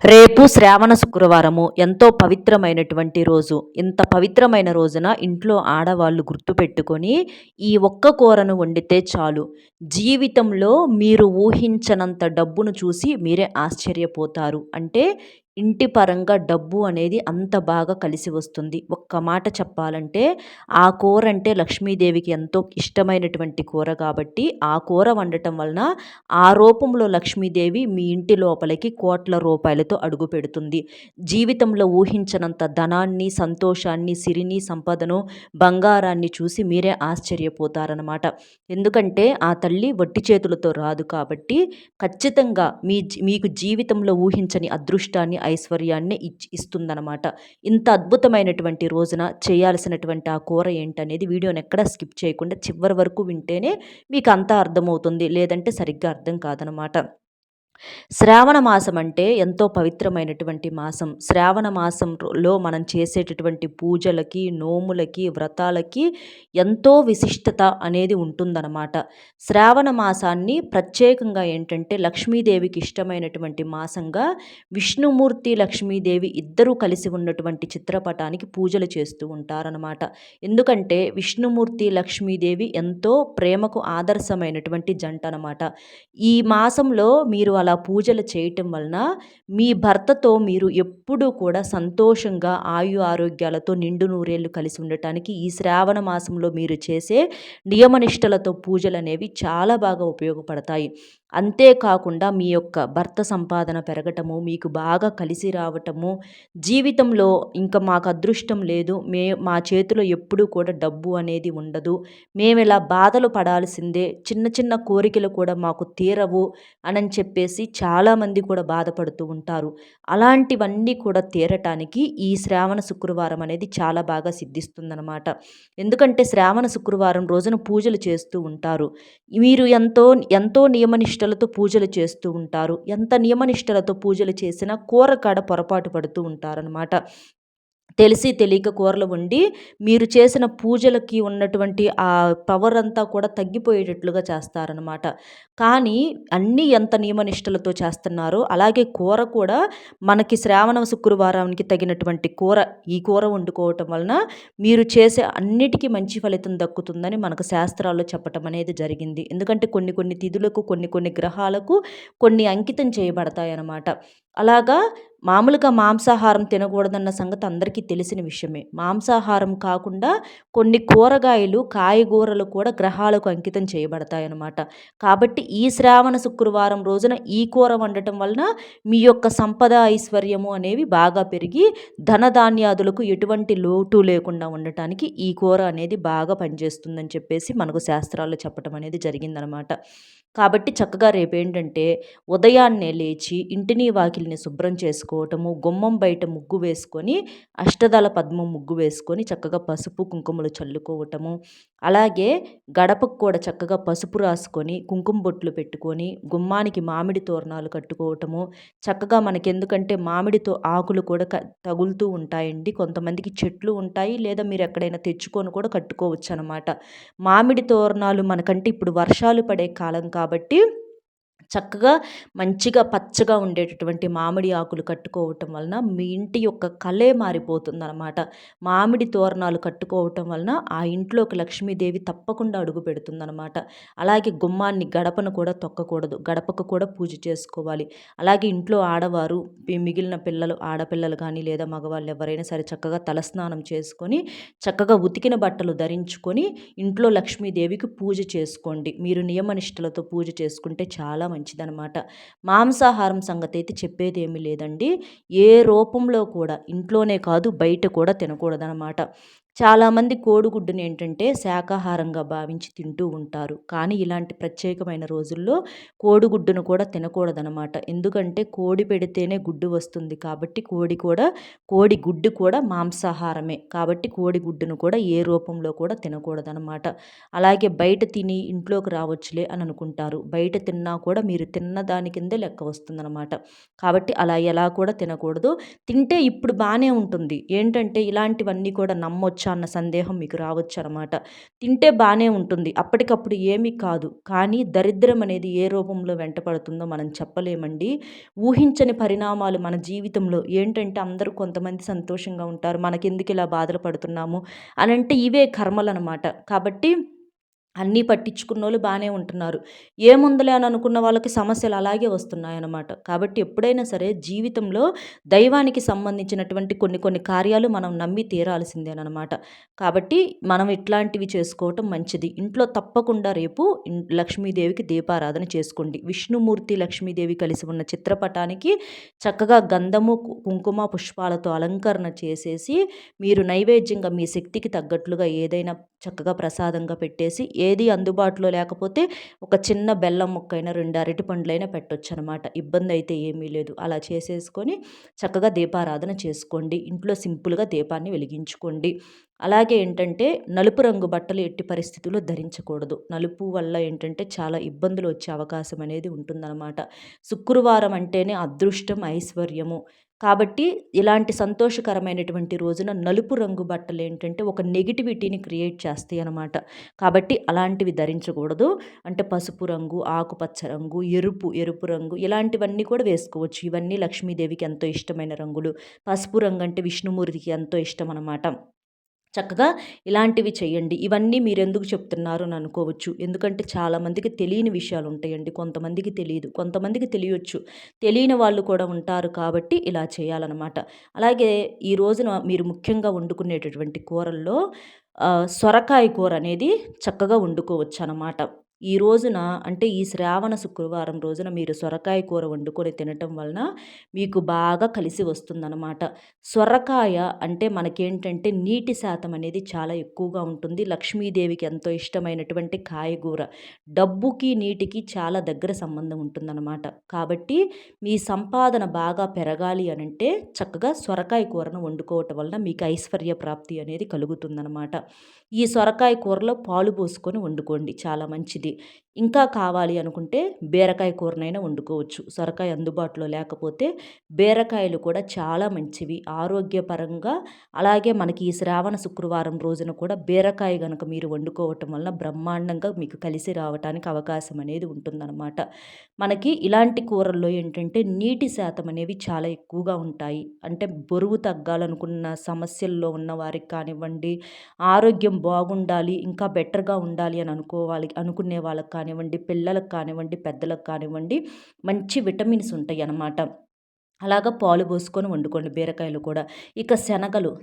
రేపు శ్రావణ శుక్రవారము ఎంతో పవిత్రమైనటువంటి రోజు. ఇంత పవిత్రమైన రోజున ఇంట్లో ఆడవాళ్ళు గుర్తుపెట్టుకొని ఈ ఒక్క కూరను వండితే చాలు. జీవితంలో మీరు ఊహించనంత డబ్బును చూసి మీరే ఆశ్చర్యపోతారు. అంటే ఇంటి పరంగా డబ్బు అనేది అంత బాగా కలిసి వస్తుంది. ఒక్క మాట చెప్పాలంటే ఆ కూర అంటే లక్ష్మీదేవికి ఎంతో ఇష్టమైనటువంటి కూర కాబట్టి ఆ కూర వండటం వలన ఆ రూపంలో లక్ష్మీదేవి మీ ఇంటి లోపలికి కోట్ల రూపాయలతో అడుగుపెడుతుంది. జీవితంలో ఊహించనంత ధనాన్ని, సంతోషాన్ని, సిరిని, సంపదను, బంగారాన్ని చూసి మీరే ఆశ్చర్యపోతారనమాట. ఎందుకంటే ఆ తల్లి వట్టి చేతులతో రాదు కాబట్టి ఖచ్చితంగా మీకు జీవితంలో ఊహించని అదృష్టాన్ని, ఐశ్వర్యాన్ని ఇస్తుందనమాట. ఇంత అద్భుతమైనటువంటి రోజున చేయాల్సినటువంటి ఆ కూర ఏంటనేది వీడియోని ఎక్కడా స్కిప్ చేయకుండా చివరి వరకు వింటేనే మీకు అంతా అర్థమవుతుంది. లేదంటే సరిగ్గా అర్థం కాదనమాట. శ్రావణ మాసం అంటే ఎంతో పవిత్రమైనటువంటి మాసం. శ్రావణ మాసంలో మనం చేసేటటువంటి పూజలకి, నోములకి, వ్రతాలకి ఎంతో విశిష్టత అనేది ఉంటుందన్నమాట. శ్రావణ మాసాన్ని ప్రత్యేకంగా ఏంటంటే లక్ష్మీదేవికి ఇష్టమైనటువంటి మాసంగా విష్ణుమూర్తి, లక్ష్మీదేవి ఇద్దరూ కలిసి ఉన్నటువంటి చిత్రపటానికి పూజలు చేస్తూ ఉంటారనమాట. ఎందుకంటే విష్ణుమూర్తి, లక్ష్మీదేవి ఎంతో ప్రేమకు ఆదర్శమైనటువంటి జంట అనమాట. ఈ మాసంలో మీరు అలా పూజలు చేయటం వలన మీ భర్తతో మీరు ఎప్పుడూ కూడా సంతోషంగా ఆయు ఆరోగ్యాలతో నిండు నూరేళ్లు కలిసి ఉండటానికి ఈ శ్రావణ మాసంలో మీరు చేసే నియమనిష్టలతో పూజలనేవి చాలా బాగా ఉపయోగపడతాయి. అంతేకాకుండా మీ యొక్క భర్త సంపాదన పెరగటము, మీకు బాగా కలిసి రావటము, జీవితంలో ఇంకా మాకు అదృష్టం లేదు, మా చేతిలో ఎప్పుడూ కూడా డబ్బు అనేది ఉండదు, మేము ఇలా బాధలు పడాల్సిందే, చిన్న చిన్న కోరికలు కూడా మాకు తీరవు అని చెప్పేసి చాలామంది కూడా బాధపడుతూ ఉంటారు. అలాంటివన్నీ కూడా తీరటానికి ఈ శ్రావణ శుక్రవారం అనేది చాలా బాగా సిద్ధిస్తుందనమాట. ఎందుకంటే శ్రావణ శుక్రవారం రోజున పూజలు చేస్తూ ఉంటారు. మీరు ఎంతో ఎంతో నియమనిష్టలతో పూజలు చేస్తూ ఉంటారు. ఎంత నియమనిష్టలతో పూజలు చేసినా కూర కాడ పొరపాటు పడుతూ ఉంటారనమాట. తెలిసి తెలియక కూరలు వండి మీరు చేసిన పూజలకి ఉన్నటువంటి ఆ పవర్ అంతా కూడా తగ్గిపోయేటట్లుగా చేస్తారనమాట. కానీ అన్నీ ఎంత నియమనిష్టలతో చేస్తున్నారో అలాగే కూర కూడా మనకి శ్రావణ శుక్రవారానికి తగినటువంటి కూర, ఈ కూర వండుకోవటం వలన మీరు చేసే అన్నిటికీ మంచి ఫలితం దక్కుతుందని మనకు శాస్త్రాల్లో చెప్పటం అనేది జరిగింది. ఎందుకంటే కొన్ని కొన్ని తిథులకు, కొన్ని కొన్ని గ్రహాలకు కొన్ని అంకితం చేయబడతాయన్నమాట. అలాగా మామూలుగా మాంసాహారం తినకూడదన్న సంగతి అందరికీ తెలిసిన విషయమే. మాంసాహారం కాకుండా కొన్ని కూరగాయలు, కాయగూరలు కూడా గ్రహాలకు అంకితం చేయబడతాయన్నమాట. కాబట్టి ఈ శ్రావణ శుక్రవారం రోజున ఈ కూర వండటం వలన మీ యొక్క సంపద, ఐశ్వర్యము అనేవి బాగా పెరిగి ధనధాన్యాదులకు ఎటువంటి లోటు లేకుండా ఉండటానికి ఈ కూర అనేది బాగా పనిచేస్తుందని చెప్పేసి మనకు శాస్త్రాల్లో చెప్పటం అనేది జరిగిందనమాట. కాబట్టి చక్కగా రేపేంటంటే ఉదయాన్నే లేచి ఇంటిని వాకిలిని శుభ్రం చేసుకోవటము, గుమ్మం బయట ముగ్గు వేసుకొని అష్టదళ పద్మం ముగ్గు వేసుకొని చక్కగా పసుపు కుంకుమలు చల్లుకోవటము, అలాగే గడపకు కూడా చక్కగా పసుపు రాసుకొని కుంకుమ బొట్లు పెట్టుకొని గుమ్మానికి మామిడి తోరణాలు కట్టుకోవటము. చక్కగా మనకెందుకంటే మామిడితో ఆకులు కూడా తగులుతూ ఉంటాయండి. కొంతమందికి చెట్లు ఉంటాయి, లేదా మీరు ఎక్కడైనా తెచ్చుకొని కూడా కట్టుకోవచ్చు అనమాట. మామిడి తోరణాలు మనకంటే ఇప్పుడు వర్షాలు పడే కాలం కాబట్టి చక్కగా మంచిగా పచ్చగా ఉండేటటువంటి మామిడి ఆకులు కట్టుకోవటం వలన మీ ఇంటి యొక్క కళే మారిపోతుందన్నమాట. మామిడి తోరణాలు కట్టుకోవటం వలన ఆ ఇంట్లోకి లక్ష్మీదేవి తప్పకుండా అడుగు పెడుతుందన్నమాట. అలాగే గుమ్మాన్ని, గడపను కూడా తొక్కకూడదు, గడపకు కూడా పూజ చేసుకోవాలి. అలాగే ఇంట్లో ఆడవారు, మిగిలిన పిల్లలు, ఆడపిల్లలు కానీ లేదా మగవాళ్ళు ఎవరైనా సరే చక్కగా తలస్నానం చేసుకొని చక్కగా ఉతికిన బట్టలు ధరించుకొని ఇంట్లో లక్ష్మీదేవికి పూజ చేసుకోండి. మీరు నియమనిష్టలతో పూజ చేసుకుంటే చాలా మంచిదనమాట. మాంసాహారం సంగతి అయితే చెప్పేదేమీ లేదండి. ఏ రూపంలో కూడా ఇంట్లోనే కాదు బయట కూడా తినకూడదనమాట. చాలామంది కోడిగుడ్డుని ఏంటంటే శాకాహారంగా భావించి తింటూ ఉంటారు. కానీ ఇలాంటి ప్రత్యేకమైన రోజుల్లో కోడిగుడ్డును కూడా తినకూడదనమాట. ఎందుకంటే కోడి పెడితేనే గుడ్డు వస్తుంది కాబట్టి కోడి గుడ్డు కూడా మాంసాహారమే. కాబట్టి కోడిగుడ్డును కూడా ఏ రూపంలో కూడా తినకూడదనమాట. అలాగే బయట తిని ఇంట్లోకి రావచ్చులే అని అనుకుంటారు. బయట తిన్నా కూడా మీరు తిన్న దాని కిందే లెక్క వస్తుందనమాట. కాబట్టి అలా ఎలా కూడా తినకూడదు. తింటే ఇప్పుడు బానే ఉంటుంది. ఏంటంటే ఇలాంటివన్నీ కూడా నమ్మొచ్చు. తినవచ్చా అన్న సందేహం మీకు రావచ్చనమాట. తింటే బానే ఉంటుంది. అప్పటికప్పుడు ఏమీ కాదు. కానీ దరిద్రం అనేది ఏ రూపంలో వెంటపడుతుందో మనం చెప్పలేమండి. ఊహించని పరిణామాలు మన జీవితంలో ఏంటంటే అందరూ కొంతమంది సంతోషంగా ఉంటారు. మనకెందుకిలా బాధలు పడుతున్నాము అనంటే ఇవే కర్మలనమాట. కాబట్టి అన్నీ పట్టించుకున్నోళ్ళు బానే ఉంటున్నారు. ఏముందిలే అని అనుకున్న వాళ్ళకి సమస్యలు అలాగే వస్తున్నాయన్నమాట. కాబట్టి ఎప్పుడైనా సరే జీవితంలో దైవానికి సంబంధించినటువంటి కొన్ని కొన్ని కార్యాలు మనం నమ్మి తీరాల్సిందేననమాట. కాబట్టి మనం ఇట్లాంటివి చేసుకోవటం మంచిది. ఇంట్లో తప్పకుండా రేపు లక్ష్మీదేవికి దీపారాధన చేసుకోండి. విష్ణుమూర్తి, లక్ష్మీదేవి కలిసి ఉన్న చిత్రపటానికి చక్కగా గంధము, కుంకుమ, పుష్పాలతో అలంకరణ చేసేసి మీరు నైవేద్యంగా మీ శక్తికి తగ్గట్లుగా ఏదైనా చక్కగా ప్రసాదంగా పెట్టేసి ఏది అందుబాటులో లేకపోతే ఒక చిన్న బెల్లం ముక్కైనా 2 అరటిపండ్లైనా పెట్టొచ్చనమాట. ఇబ్బందయితే ఏమీ లేదు. అలా చేసేసుకొని చక్కగా దీపారాధన చేసుకోండి. ఇంట్లో సింపుల్‌గా దీపాన్ని వెలిగించుకోండి. అలాగే ఏంటంటే నలుపు రంగు బట్టలు ఎట్టి పరిస్థితుల్లో ధరించకూడదు. నలుపు వల్ల ఏంటంటే చాలా ఇబ్బందులు వచ్చే అవకాశం అనేది ఉంటుందనమాట. శుక్రవారం అంటేనే అదృష్టం, ఐశ్వర్యము. కాబట్టి ఇలాంటి సంతోషకరమైనటువంటి రోజున నలుపు రంగు బట్టలేంటంటే ఒక నెగటివిటీని క్రియేట్ చేస్తాయనమాట. కాబట్టి అలాంటివి ధరించకూడదు. అంటే పసుపు రంగు, ఆకుపచ్చ రంగు, ఎరుపు రంగు ఇలాంటివన్నీ కూడా వేసుకోవచ్చు. ఇవన్నీ లక్ష్మీదేవికి ఎంతో ఇష్టమైన రంగులు. పసుపు రంగు అంటే విష్ణుమూర్తికి ఎంతో ఇష్టమనమాట. చక్కగా ఇలాంటివి చేయండి. ఇవన్నీ మీరెందుకు చెప్తున్నారు అని అనుకోవచ్చు. ఎందుకంటే చాలామందికి తెలియని విషయాలు ఉంటాయండి. కొంతమందికి తెలీదు. కొంతమందికి తెలియొచ్చు. తెలియని వాళ్ళు కూడా ఉంటారు కాబట్టి ఇలా చేయాలనమాట. అలాగే ఈ రోజున మీరు ముఖ్యంగా వండుకునేటటువంటి కూరల్లో సొరకాయ కూర అనేది చక్కగా వండుకోవచ్చనమాట. ఈ రోజున అంటే ఈ శ్రావణ శుక్రవారం రోజున మీరు సొరకాయ కూర వండుకొని తినటం వలన మీకు బాగా కలిసి వస్తుందనమాట. సొరకాయ అంటే మనకేంటంటే నీటి శాతం అనేది చాలా ఎక్కువగా ఉంటుంది. లక్ష్మీదేవికి ఎంతో ఇష్టమైనటువంటి కాయగూర. డబ్బుకి, నీటికి చాలా దగ్గర సంబంధం ఉంటుందన్నమాట. కాబట్టి మీ సంపాదన బాగా పెరగాలి అనంటే చక్కగా సొరకాయ కూరను వండుకోవటం వలన మీకు ఐశ్వర్య ప్రాప్తి అనేది కలుగుతుందనమాట. ఈ సొరకాయ కూరలో పాలు పోసుకొని వండుకోండి. చాలా మంచిది. ఇంకా కావాలి అనుకుంటే బీరకాయ కూరనైనా వండుకోవచ్చు. సొరకాయ అందుబాటులో లేకపోతే బీరకాయలు కూడా చాలా మంచివి ఆరోగ్యపరంగా. అలాగే మనకి ఈ శ్రావణ శుక్రవారం రోజున కూడా బీరకాయ గనక మీరు వండుకోవటం వలన బ్రహ్మాండంగా మీకు కలిసి రావటానికి అవకాశం అనేది ఉంటుందన్నమాట. మనకి ఇలాంటి కూరల్లో ఏంటంటే నీటి శాతం అనేవి చాలా ఎక్కువగా ఉంటాయి. అంటే బరువు తగ్గాలనుకున్న సమస్యల్లో ఉన్న వారికి కానివ్వండి, ఆరోగ్యం బాగుండాలి, ఇంకా బెటర్‌గా ఉండాలి అని అనుకునే వాళ్ళకి కానివ్వండి, పిల్లలకు కానివ్వండి, పెద్దలకు కానివ్వండి, మంచి విటమిన్స్ ఉంటాయన్నమాట. అలాగా పాలు పోసుకొని వండుకోండి బీరకాయలు కూడా. ఇక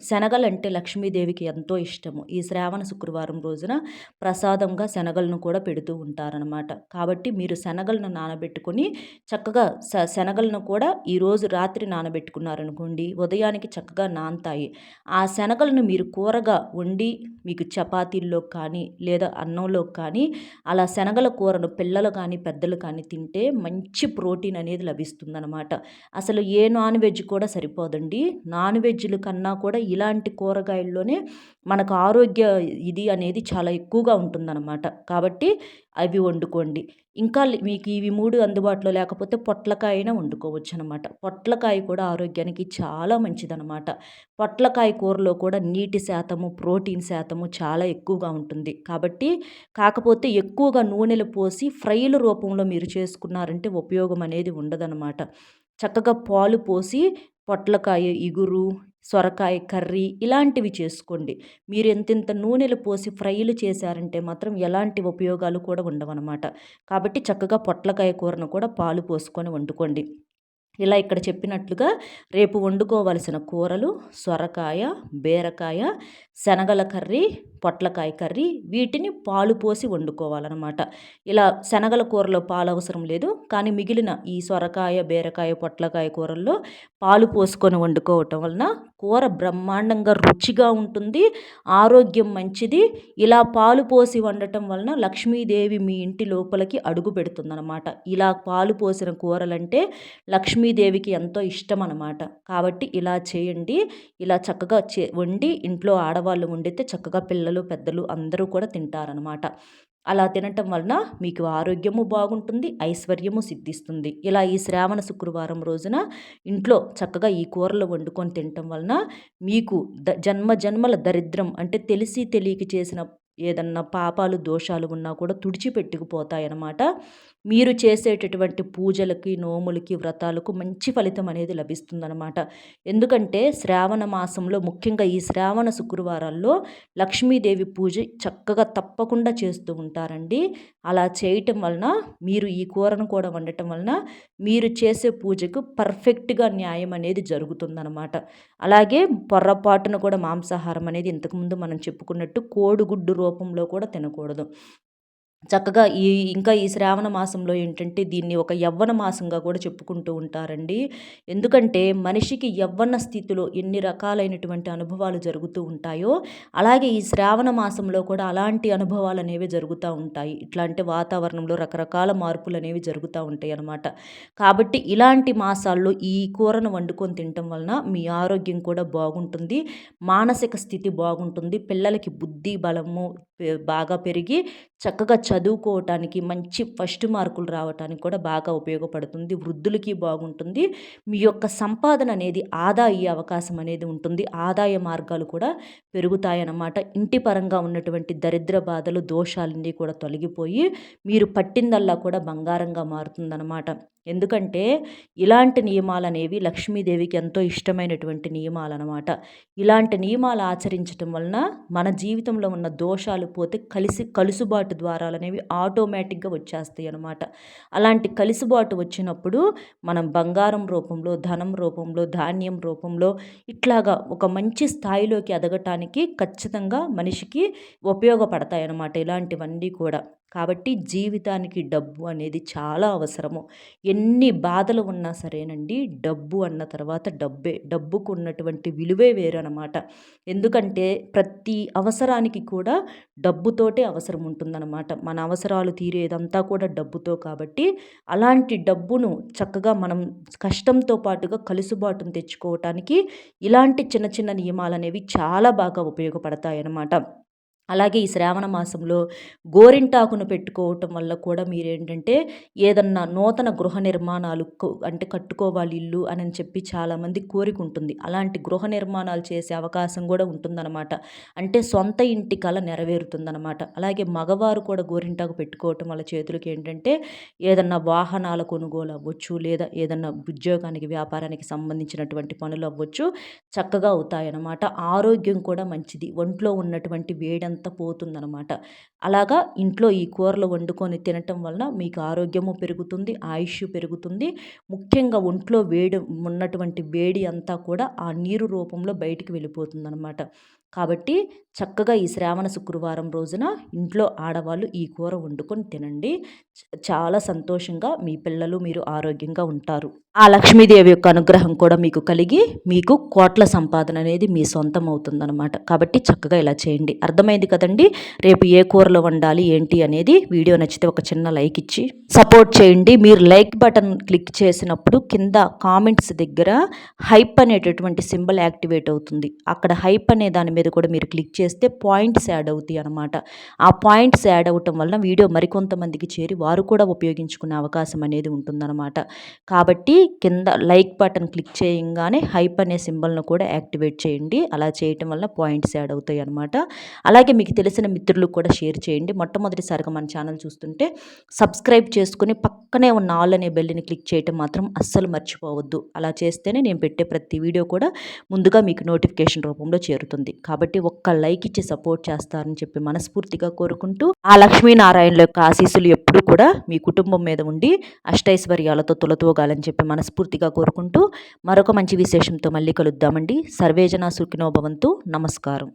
శనగలంటే లక్ష్మీదేవికి ఎంతో ఇష్టము. ఈ శ్రావణ శుక్రవారం రోజున ప్రసాదంగా శనగలను కూడా పెడుతూ ఉంటారనమాట. కాబట్టి మీరు శనగలను నానబెట్టుకొని చక్కగా శనగలను కూడా ఈరోజు రాత్రి నానబెట్టుకున్నారనుకోండి, ఉదయానికి చక్కగా నానతాయి. ఆ శనగలను మీరు కూరగా వండి మీకు చపాతీల్లోకి కానీ, లేదా అన్నంలోకి కానీ అలా శనగల కూరను పిల్లలు కానీ, పెద్దలు కానీ తింటే మంచి ప్రోటీన్ అనేది లభిస్తుందనమాట. అసలు ఏ నాన్ వెజ్ కూడా సరిపోదండి. నాన్ వెజ్‌ల కన్నా కూడా ఇలాంటి కూరగాయల్లోనే మనకు ఆరోగ్య ఇది అనేది చాలా ఎక్కువగా ఉంటుందన్నమాట. కాబట్టి అవి వండుకోండి. ఇంకా మీకు ఇవి 3 అందుబాటులో లేకపోతే పొట్లకాయ అయినా వండుకోవచ్చనమాట. పొట్లకాయ కూడా ఆరోగ్యానికి చాలా మంచిదనమాట. పొట్లకాయ కూరలో కూడా నీటి శాతము, ప్రోటీన్ శాతము చాలా ఎక్కువగా ఉంటుంది. కాబట్టి కాకపోతే ఎక్కువగా నూనెలు పోసి ఫ్రైల రూపంలో మీరు చేసుకున్నారంటే ఉపయోగం అనేది ఉండదనమాట. చక్కగా పాలు పోసి పొట్లకాయ ఇగురు, సొరకాయ కర్రీ ఇలాంటివి చేసుకోండి. మీరు ఎంతెంత నూనెలు పోసి ఫ్రైలు చేశారంటే మాత్రం ఎలాంటి ఉపయోగాలు కూడా ఉండవనమాట. కాబట్టి చక్కగా పొట్లకాయ కూరను కూడా పాలు పోసుకొని వండుకోండి. ఇలా ఇక్కడ చెప్పినట్లుగా రేపు వండుకోవలసిన కూరలు సొరకాయ, బీరకాయ, శనగల కర్రీ, పొట్లకాయ కర్రీ వీటిని పాలు పోసి వండుకోవాలనమాట. ఇలా శనగల కూరలో పాలు అవసరం లేదు. కానీ మిగిలిన ఈ సొరకాయ, బీరకాయ, పొట్లకాయ కూరల్లో పాలు పోసుకొని వండుకోవటం వలన కూర బ్రహ్మాండంగా రుచిగా ఉంటుంది. ఆరోగ్యం మంచిది. ఇలా పాలు పోసి వండటం వలన లక్ష్మీదేవి మీ ఇంటి లోపలికి అడుగు పెడుతుందనమాట. ఇలా పాలు పోసిన కూరలంటే లక్ష్మీదేవికి ఎంతో ఇష్టం అనమాట. కాబట్టి ఇలా చేయండి. ఇలా చక్కగా వండి ఇంట్లో ఆడవాళ్ళు వండితే చక్కగా పిల్లలు, పెద్దలు అందరూ కూడా తింటారనమాట. అలా తినటం వలన మీకు ఆరోగ్యము బాగుంటుంది, ఐశ్వర్యము సిద్ధిస్తుంది. ఇలా ఈ శ్రావణ శుక్రవారం రోజున ఇంట్లో చక్కగా ఈ కూరలు వండుకొని తినటం వలన మీకు జన్మ జన్మల దరిద్రం అంటే తెలిసి తెలియక చేసిన ఏదన్నా పాపాలు, దోషాలు ఉన్నా కూడా తుడిచిపెట్టుకుపోతాయన్నమాట. మీరు చేసేటటువంటి పూజలకి, నోములకి, వ్రతాలకు మంచి ఫలితం అనేది లభిస్తుందనమాట. ఎందుకంటే శ్రావణ మాసంలో ముఖ్యంగా ఈ శ్రావణ శుక్రవారాల్లో లక్ష్మీదేవి పూజ చక్కగా తప్పకుండా చేస్తూ ఉంటారండి. అలా చేయటం వలన మీరు ఈ కూరను కూడా వండటం వలన మీరు చేసే పూజకు పర్ఫెక్ట్‌గా న్యాయం అనేది జరుగుతుందనమాట. అలాగే పొర్రపాటున కూడా మాంసాహారం అనేది ఇంతకుముందు మనం చెప్పుకున్నట్టు కోడిగుడ్డు రూపంలో కూడా తినకూడదు. చక్కగా ఇంకా ఈ శ్రావణ మాసంలో ఏంటంటే దీన్ని ఒక యవ్వన మాసంగా కూడా చెప్పుకుంటూ ఉంటారండి. ఎందుకంటే మనిషికి యవ్వన స్థితిలో ఎన్ని రకాలైనటువంటి అనుభవాలు జరుగుతూ ఉంటాయో, అలాగే ఈ శ్రావణ మాసంలో కూడా అలాంటి అనుభవాలు అనేవి జరుగుతూ ఉంటాయి. ఇట్లాంటి వాతావరణంలో రకరకాల మార్పులు అనేవి జరుగుతూ ఉంటాయి అన్నమాట. కాబట్టి ఇలాంటి మాసాల్లో ఈ కూరను వండుకొని తినటం వలన మీ ఆరోగ్యం కూడా బాగుంటుంది, మానసిక స్థితి బాగుంటుంది, పిల్లలకి బుద్ధి బలము బాగా పెరిగి చక్కగా చదువుకోవటానికి మంచి ఫస్ట్ మార్కులు రావటానికి కూడా బాగా ఉపయోగపడుతుంది. వృద్ధులకి బాగుంటుంది. మీ యొక్క సంపాదన అనేది ఆదా అయ్యే అవకాశం అనేది ఉంటుంది. ఆదాయ మార్గాలు కూడా పెరుగుతాయన్నమాట. ఇంటి పరంగా ఉన్నటువంటి దరిద్ర బాధలు, దోషాలన్నీ కూడా తొలగిపోయి మీరు పట్టిందల్లా కూడా బంగారంగా మారుతుందన్నమాట. ఎందుకంటే ఇలాంటి నియమాలనేవి లక్ష్మీదేవికి ఎంతో ఇష్టమైనటువంటి నియమాలన్నమాట. ఇలాంటి నియమాలు ఆచరించటం వలన మన జీవితంలో ఉన్న దోషాలు పోతే కలుసుబాటు ద్వారాలనేవి ఆటోమేటిక్గా వచ్చేస్తాయి అన్నమాట. అలాంటి కలుసుబాటు వచ్చినప్పుడు మనం బంగారం రూపంలో, ధనం రూపంలో, ధాన్యం రూపంలో ఇట్లాగా ఒక మంచి స్థాయిలోకి ఎదగటానికి ఖచ్చితంగా మనిషికి ఉపయోగపడతాయి అన్నమాట ఇలాంటివన్నీ కూడా. కాబట్టి జీవితానికి డబ్బు అనేది చాలా అవసరము. ఎన్ని బాధలు ఉన్నా సరేనండి, డబ్బు అన్న తర్వాత డబ్బే. డబ్బుకు ఉన్నటువంటి విలువే వేరనమాట. ఎందుకంటే ప్రతి అవసరానికి కూడా డబ్బుతోటే అవసరం ఉంటుందన్నమాట. మన అవసరాలు తీరేదంతా కూడా డబ్బుతో కాబట్టి అలాంటి డబ్బును చక్కగా మనం కష్టంతో పాటుగా కలుసుబాటును తెచ్చుకోవటానికి ఇలాంటి చిన్న చిన్న నియమాలనేవి చాలా బాగా ఉపయోగపడతాయన్నమాట. అలాగే ఈ శ్రావణ మాసంలో గోరింటాకును పెట్టుకోవటం వల్ల కూడా మీరేంటంటే ఏదన్నా నూతన గృహ నిర్మాణాలు అంటే కట్టుకోవాలి ఇల్లు అని చెప్పి చాలామంది కోరిక ఉంటుంది. అలాంటి గృహ నిర్మాణాలు చేసే అవకాశం కూడా ఉంటుందన్నమాట. అంటే సొంత ఇంటి కల నెరవేరుతుందన్నమాట. అలాగే మగవారు కూడా గోరింటాకు పెట్టుకోవటం వల్ల చేతులకి ఏంటంటే ఏదన్నా వాహనాల కొనుగోలు అవ్వచ్చు, లేదా ఏదన్నా ఉద్యోగానికి, వ్యాపారానికి సంబంధించినటువంటి పనులు అవ్వచ్చు, చక్కగా అవుతాయన్నమాట. ఆరోగ్యం కూడా మంచిది. ఒంట్లో ఉన్నటువంటి వేడి పోతుందనమాట. అలాగా ఇంట్లో ఈ కూరలు వండుకొని తినటం వలన మీకు ఆరోగ్యము పెరుగుతుంది, ఆయుష్ పెరుగుతుంది. ముఖ్యంగా ఒంట్లో ఉన్నటువంటి వేడి అంతా కూడా ఆ నీరు రూపంలో బయటికి వెళ్ళిపోతుందనమాట. కాబట్టి చక్కగా ఈ శ్రావణ శుక్రవారం రోజున ఇంట్లో ఆడవాళ్ళు ఈ కూర వండుకొని తినండి. చాలా సంతోషంగా మీ పిల్లలు మీరు ఆరోగ్యంగా ఉంటారు. ఆ లక్ష్మీదేవి యొక్క అనుగ్రహం కూడా మీకు కలిగి మీకు కోట్ల సంపాదన అనేది మీ సొంతం అవుతుందన్నమాట. కాబట్టి చక్కగా ఇలా చేయండి. అర్థమైంది కదండి. రేపు ఏ కూరలు వండాలి ఏంటి అనేది వీడియో నచ్చితే ఒక చిన్న లైక్ ఇచ్చి సపోర్ట్ చేయండి. మీరు లైక్ బటన్ క్లిక్ చేసినప్పుడు కింద కామెంట్స్ దగ్గర హైప్ అనేటటువంటి సింబల్ యాక్టివేట్ అవుతుంది. అక్కడ హైప్ అనే దాని మీద కూడా మీరు క్లిక్ చేస్తే పాయింట్స్ యాడ్ అవుతాయి అన్నమాట. ఆ పాయింట్స్ యాడ్ అవ్వటం వలన వీడియో మరికొంతమందికి చేరి వారు కూడా ఉపయోగించుకునే అవకాశం అనేది ఉంటుందన్నమాట. కాబట్టి కింద లైక్ బటన్ క్లిక్ చేయగానే హైప్ అనే సింబల్ను కూడా యాక్టివేట్ చేయండి. అలా చేయటం వల్ల పాయింట్స్ యాడ్ అవుతాయి అన్నమాట. అలాగే మీకు తెలిసిన మిత్రులకు కూడా షేర్ చేయండి. మొట్టమొదటిసారిగా మన ఛానల్ చూస్తుంటే సబ్స్క్రైబ్ చేసుకుని పక్కనే ఉన్న ఆల్ అనే బెల్ని క్లిక్ చేయటం మాత్రం అస్సలు మర్చిపోవద్దు. అలా చేస్తేనే నేను పెట్టే ప్రతి వీడియో కూడా ముందుగా మీకు నోటిఫికేషన్ రూపంలో చేరుతుంది. కాబట్టి ఒక్క లైక్ ఇచ్చి సపోర్ట్ చేస్తారని చెప్పి మనస్ఫూర్తిగా కోరుకుంటూ ఆ లక్ష్మీనారాయణుల యొక్క ఆశీస్సులు ఎప్పుడూ కూడా మీ కుటుంబం మీద ఉండి అష్టైశ్వర్యాలతో తులతూగాలని చెప్పి మనస్ఫూర్తిగా కోరుకుంటూ మరొక మంచి విశేషంతో మళ్ళీ కలుద్దామండి. సర్వేజన సుఖినో భవంతు. నమస్కారం.